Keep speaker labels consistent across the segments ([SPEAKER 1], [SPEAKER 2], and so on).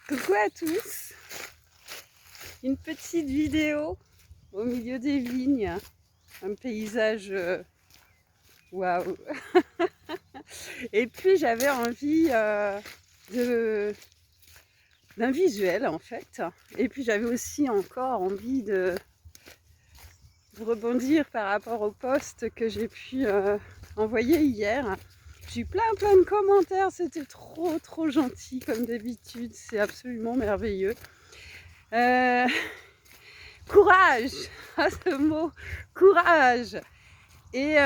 [SPEAKER 1] Coucou à tous, une petite vidéo au milieu des vignes, un paysage waouh. Et puis j'avais envie d'un visuel en fait, et puis j'avais aussi encore envie de rebondir par rapport au post que j'ai pu envoyer hier. J'ai eu plein de commentaires, c'était trop gentil comme d'habitude, c'est absolument merveilleux. Courage, ce mot, courage. Et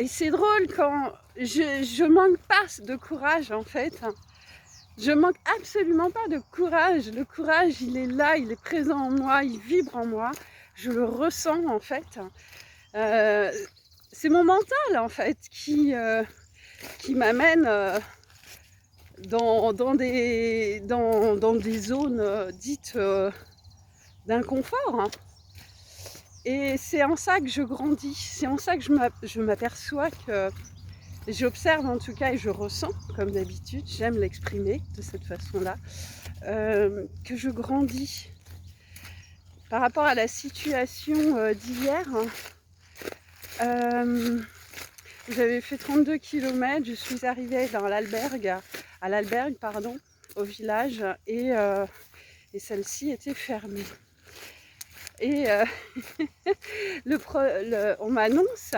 [SPEAKER 1] c'est drôle quand je manque pas de courage en fait. Je manque absolument pas de courage. Le courage, il est là, il est présent en moi, il vibre en moi. Je le ressens en fait. C'est mon mental en fait qui m'amène dans des zones dites d'inconfort. Hein. Et c'est en ça que je grandis, c'est en ça que je m'aperçois que j'observe en tout cas et je ressens, comme d'habitude, j'aime l'exprimer de cette façon-là, que je grandis. Par rapport à la situation d'hier, j'avais fait 32 km, je suis arrivée dans à l'albergue, au village, et celle-ci était fermée. Et on m'annonce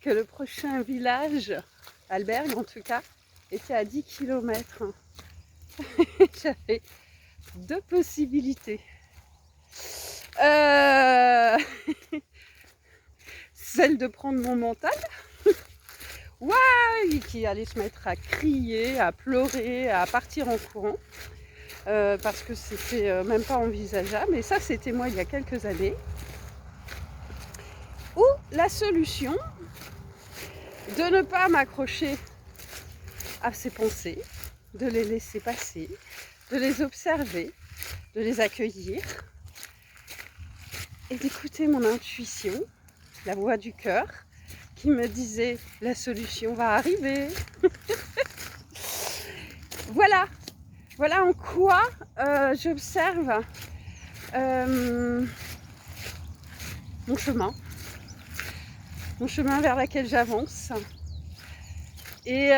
[SPEAKER 1] que le prochain village, albergue en tout cas, était à 10 km. J'avais deux possibilités. Celle de prendre mon mental, ouais, qui allait se mettre à crier, à pleurer, à partir en courant. Parce que c'était même pas envisageable, et ça c'était moi il y a quelques années. Ou la solution de ne pas m'accrocher à ces pensées, de les laisser passer, de les observer, de les accueillir et d'écouter mon intuition, la voix du cœur qui me disait la solution va arriver. Voilà en quoi j'observe mon chemin vers lequel j'avance. Et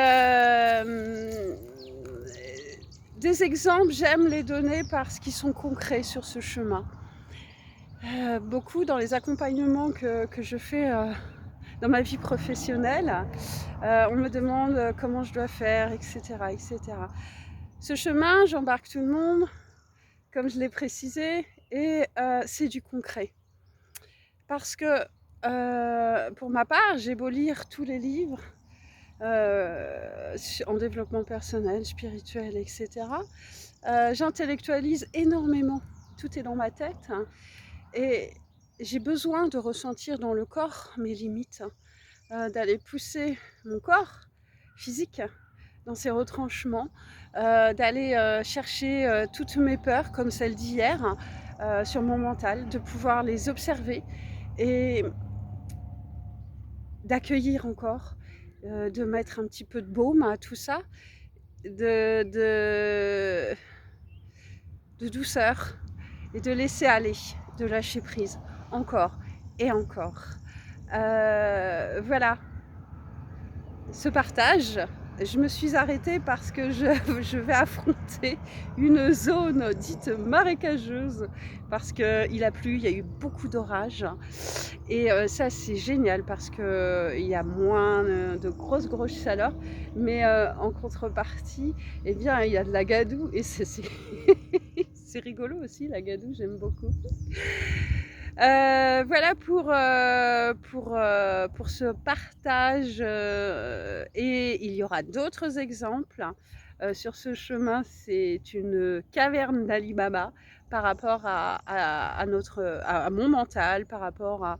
[SPEAKER 1] des exemples, j'aime les donner parce qu'ils sont concrets sur ce chemin. Beaucoup dans les accompagnements que je fais dans ma vie professionnelle, on me demande comment je dois faire, etc. Ce chemin, j'embarque tout le monde, comme je l'ai précisé, et c'est du concret. Parce que pour ma part, j'ai beau lire tous les livres en développement personnel, spirituel, etc. J'intellectualise énormément, tout est dans ma tête, hein, et j'ai besoin de ressentir dans le corps mes limites, d'aller pousser mon corps physique dans ses retranchements, d'aller chercher toutes mes peurs comme celle d'hier sur mon mental, de pouvoir les observer et d'accueillir encore, de mettre un petit peu de baume à tout ça, de douceur et de laisser aller, de lâcher prise encore et encore. Voilà, ce partage, je me suis arrêtée parce que je vais affronter une zone dite marécageuse parce qu'il a plu, il y a eu beaucoup d'orages et ça c'est génial parce qu'il y a moins de grosses chaleurs, mais en contrepartie, eh bien, il y a de la gadoue et c'est c'est rigolo aussi, la gadoue, j'aime beaucoup. Voilà pour ce partage et il y aura d'autres exemples. Sur ce chemin, c'est une caverne d'Ali Baba par rapport à mon mental, par rapport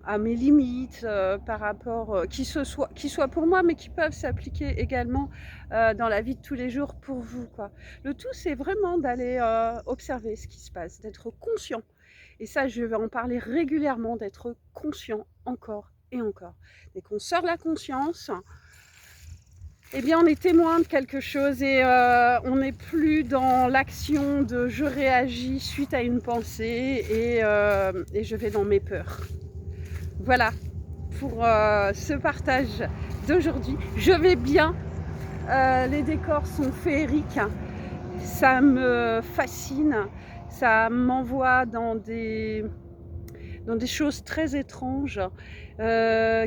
[SPEAKER 1] à mes limites, par rapport qui soient pour moi, mais qui peuvent s'appliquer également dans la vie de tous les jours pour vous, quoi. Le tout, c'est vraiment d'aller observer ce qui se passe, d'être conscient. Et ça, je vais en parler régulièrement, d'être conscient encore et encore. Dès qu'on sort la conscience, eh bien on est témoin de quelque chose et on n'est plus dans l'action de je réagis suite à une pensée et je vais dans mes peurs. Voilà pour ce partage d'aujourd'hui. Je vais bien, les décors sont féeriques, ça me fascine, ça m'envoie dans des choses très étranges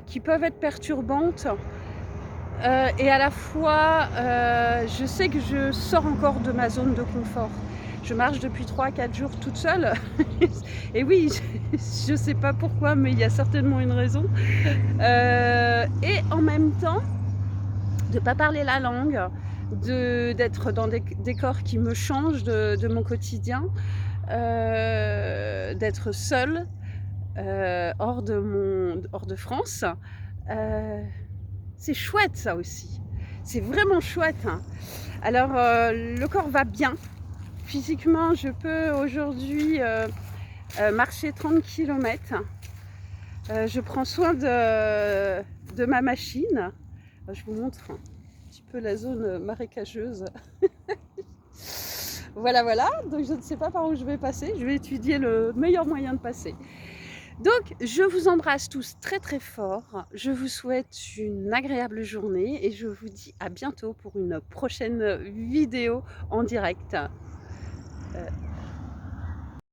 [SPEAKER 1] qui peuvent être perturbantes. Et à la fois, je sais que je sors encore de ma zone de confort. Je marche depuis 3-4 jours toute seule. Et oui, je ne sais pas pourquoi, mais il y a certainement une raison. Et en même temps, de ne pas parler la langue, d'être dans des décors qui me changent de mon quotidien, d'être seule, hors de France. C'est chouette ça aussi, c'est vraiment chouette, hein. Alors le corps va bien, physiquement je peux aujourd'hui marcher 30 km. Je prends soin de ma machine. Je vous montre un petit peu la zone marécageuse. Voilà, donc je ne sais pas par où je vais passer, je vais étudier le meilleur moyen de passer. Donc, je vous embrasse tous très très fort. Je vous souhaite une agréable journée et je vous dis à bientôt pour une prochaine vidéo en direct.